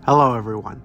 Hello everyone,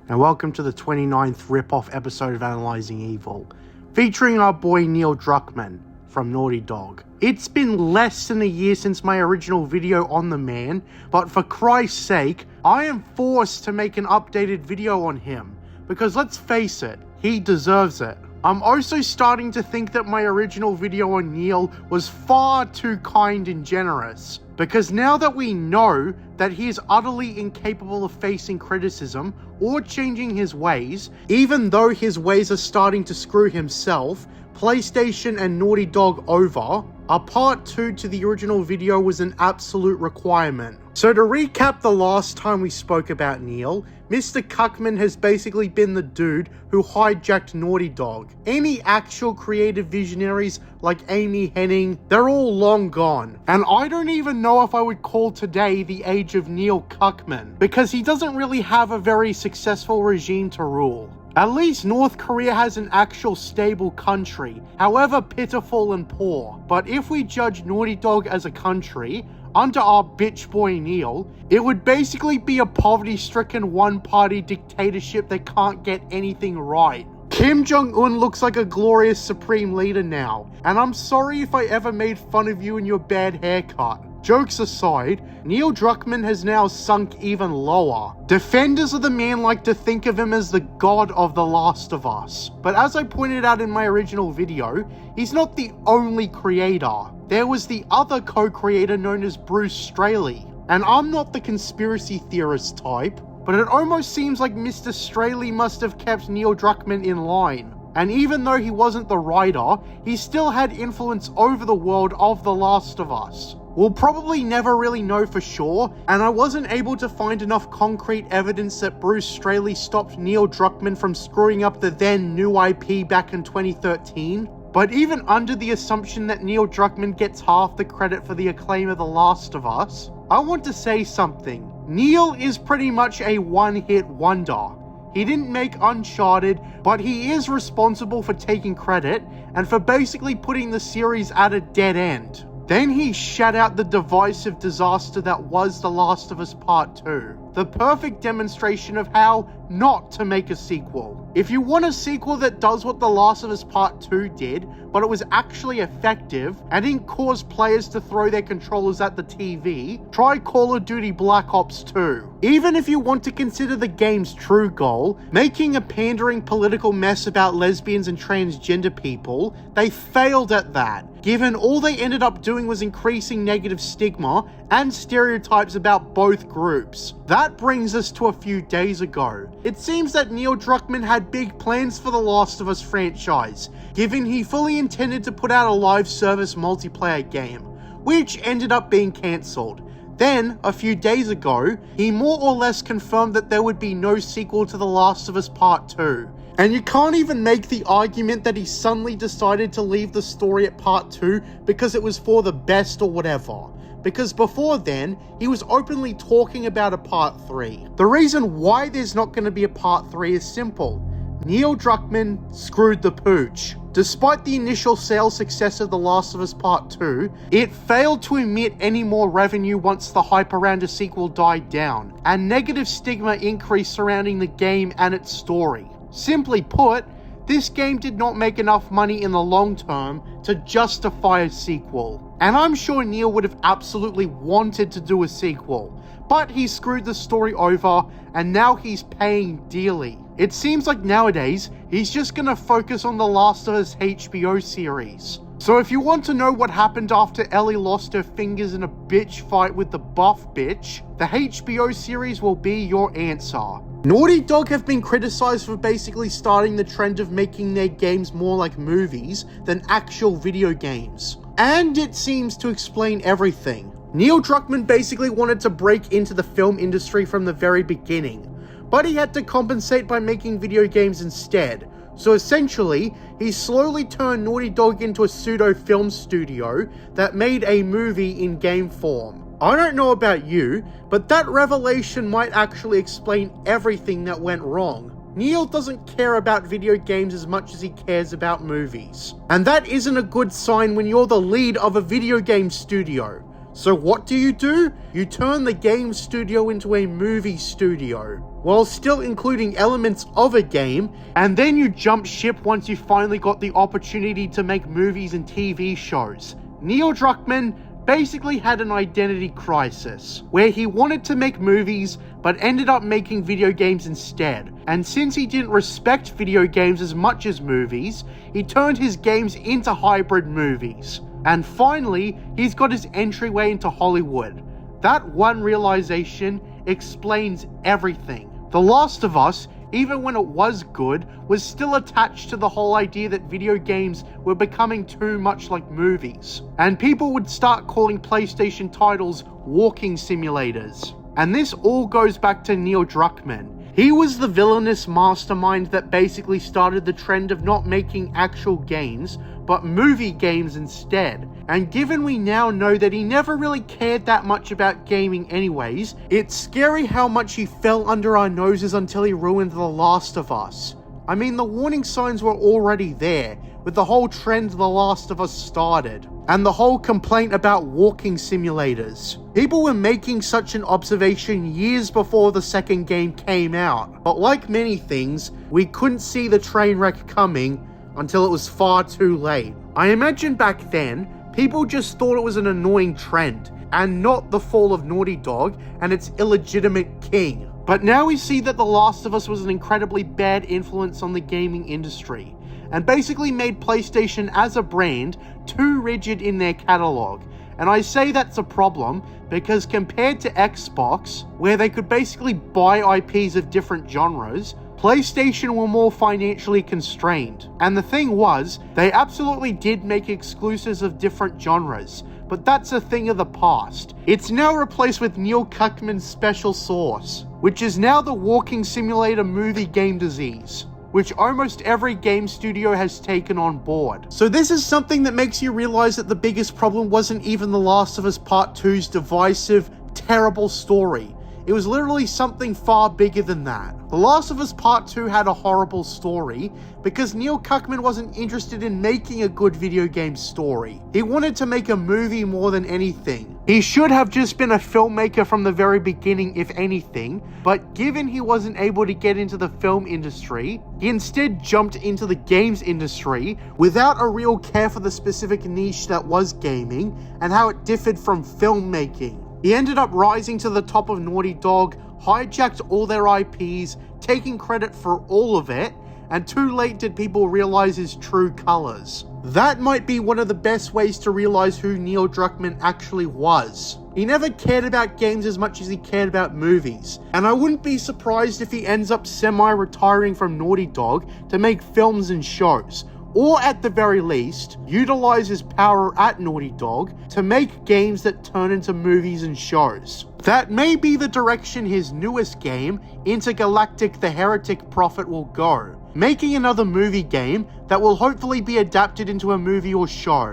and welcome to the 29th ripoff episode of Analyzing Evil, featuring our boy Neil Druckmann from Naughty Dog. It's been less than a year since my original video on the man, but for Christ's sake, I am forced to make an updated video on him, because let's face it, he deserves it. I'm also starting to think that my original video on Neil was far too kind and generous, because now that we know that he is utterly incapable of facing criticism or changing his ways, even though his ways are starting to screw himself, PlayStation and Naughty Dog over, a part 2 to the original video was an absolute requirement. So to recap the last time we spoke about Neil, Mr. Cuckmann has basically been the dude who hijacked Naughty Dog. Any actual creative visionaries like Amy Hennig, they're all long gone. And I don't even know if I would call today the age of Neil Cuckmann, because he doesn't really have a very successful regime to rule. At least North Korea has an actual stable country, however pitiful and poor. But if we judge Naughty Dog as a country, under our bitch boy Neil, it would basically be a poverty-stricken one-party dictatorship that can't get anything right. Kim Jong-un looks like a glorious supreme leader now, and I'm sorry if I ever made fun of you and your bad haircut. Jokes aside, Neil Druckmann has now sunk even lower. Defenders of the man like to think of him as the god of The Last of Us. But as I pointed out in my original video, he's not the only creator. There was the other co-creator known as Bruce Straley. And I'm not the conspiracy theorist type, but it almost seems like Mr. Straley must have kept Neil Druckmann in line. And even though he wasn't the writer, he still had influence over the world of The Last of Us. We'll probably never really know for sure, and I wasn't able to find enough concrete evidence that Bruce Straley stopped Neil Druckmann from screwing up the then new IP back in 2013. But even under the assumption that Neil Druckmann gets half the credit for the acclaim of The Last of Us, I want to say something. Neil is pretty much a one-hit wonder. He didn't make Uncharted, but he is responsible for taking credit and for basically putting the series at a dead end. Then he shut out the divisive disaster that was The Last of Us Part 2. The perfect demonstration of how not to make a sequel. If you want a sequel that does what The Last of Us Part 2 did, but it was actually effective and didn't cause players to throw their controllers at the TV, try Call of Duty Black Ops 2. Even if you want to consider the game's true goal, making a pandering political mess about lesbians and transgender people, they failed at that, given all they ended up doing was increasing negative stigma and stereotypes about both groups. That brings us to a few days ago. It seems that Neil Druckmann had big plans for the Last of Us franchise, given he fully intended to put out a live service multiplayer game, which ended up being cancelled. Then, a few days ago, he more or less confirmed that there would be no sequel to The Last of Us Part 2. And you can't even make the argument that he suddenly decided to leave the story at Part 2 because it was for the best or whatever. Because before then, he was openly talking about a Part 3. The reason why there's not going to be a Part 3 is simple. Neil Druckmann screwed the pooch. Despite the initial sales success of The Last of Us Part 2, it failed to emit any more revenue once the hype around a sequel died down, and negative stigma increased surrounding the game and its story. Simply put, this game did not make enough money in the long term to justify a sequel. And I'm sure Neil would have absolutely wanted to do a sequel, but he screwed the story over and now he's paying dearly. It seems like nowadays, he's just gonna focus on The Last of Us HBO series. So if you want to know what happened after Ellie lost her fingers in a bitch fight with the buff bitch, the HBO series will be your answer. Naughty Dog have been criticized for basically starting the trend of making their games more like movies than actual video games. And it seems to explain everything. Neil Druckmann basically wanted to break into the film industry from the very beginning, but he had to compensate by making video games instead. So essentially, he slowly turned Naughty Dog into a pseudo-film studio that made a movie in game form. I don't know about you, but that revelation might actually explain everything that went wrong. Neil doesn't care about video games as much as he cares about movies. And that isn't a good sign when you're the lead of a video game studio. So what do? You turn the game studio into a movie studio, while still including elements of a game, and then you jump ship once you finally got the opportunity to make movies and TV shows. Neil Druckmann basically had an identity crisis, where he wanted to make movies, but ended up making video games instead. And since he didn't respect video games as much as movies, he turned his games into hybrid movies. And finally, he's got his entryway into Hollywood. That one realization explains everything. The Last of Us, even when it was good, was still attached to the whole idea that video games were becoming too much like movies. And people would start calling PlayStation titles walking simulators. And this all goes back to Neil Druckmann. He was the villainous mastermind that basically started the trend of not making actual games, but movie games instead. And given we now know that he never really cared that much about gaming anyways, it's scary how much he fell under our noses until he ruined The Last of Us. I mean, the warning signs were already there, with the whole trend The Last of Us started, and the whole complaint about walking simulators. People were making such an observation years before the second game came out, but like many things, we couldn't see the train wreck coming until it was far too late. I imagine back then, people just thought it was an annoying trend, and not the fall of Naughty Dog and its illegitimate king. But now we see that The Last of Us was an incredibly bad influence on the gaming industry, and basically made PlayStation as a brand too rigid in their catalog. And I say that's a problem because compared to Xbox, where they could basically buy IPs of different genres, PlayStation were more financially constrained. And the thing was, they absolutely did make exclusives of different genres, but that's a thing of the past. It's now replaced with Neil Cuckmann's special sauce, which is now the walking simulator movie game disease, which almost every game studio has taken on board. So this is something that makes you realize that the biggest problem wasn't even The Last of Us Part 2's divisive, terrible story. It was literally something far bigger than that. The Last of Us Part 2 had a horrible story because Neil Cuckmann wasn't interested in making a good video game story. He wanted to make a movie more than anything. He should have just been a filmmaker from the very beginning, if anything, but given he wasn't able to get into the film industry, he instead jumped into the games industry without a real care for the specific niche that was gaming and how it differed from filmmaking. He ended up rising to the top of Naughty Dog, hijacked all their IPs, taking credit for all of it, and too late did people realize his true colors. That might be one of the best ways to realize who Neil Druckmann actually was. He never cared about games as much as he cared about movies, and I wouldn't be surprised if he ends up semi-retiring from Naughty Dog to make films and shows, or at the very least, utilize his power at Naughty Dog to make games that turn into movies and shows. That may be the direction his newest game, Intergalactic: The Heretic Prophet, will go, making another movie game that will hopefully be adapted into a movie or show,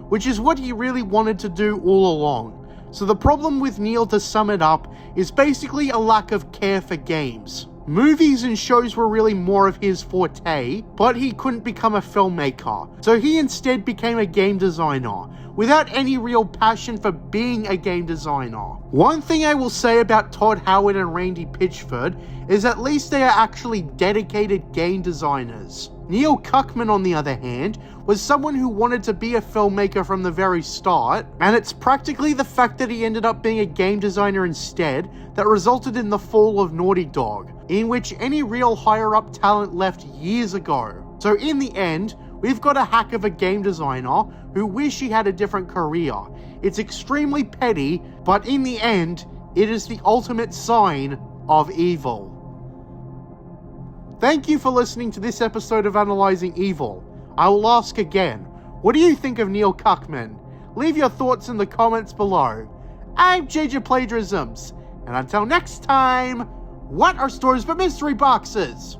which is what he really wanted to do all along. So the problem with Neil, to sum it up, is basically a lack of care for games. Movies and shows were really more of his forte, but he couldn't become a filmmaker, so he instead became a game designer, without any real passion for being a game designer. One thing I will say about Todd Howard and Randy Pitchford is at least they are actually dedicated game designers. Neil Cuckmann, on the other hand, was someone who wanted to be a filmmaker from the very start, and it's practically the fact that he ended up being a game designer instead that resulted in the fall of Naughty Dog, in which any real higher up talent left years ago. So in the end, we've got a hack of a game designer who wish he had a different career. It's extremely petty, but in the end, it is the ultimate sign of evil. Thank you for listening to this episode of Analyzing Evil. I will ask again, what do you think of Neil Cuckmann? Leave your thoughts in the comments below. I'm JJ Plagiarisms, and until next time, what are stores but mystery boxes?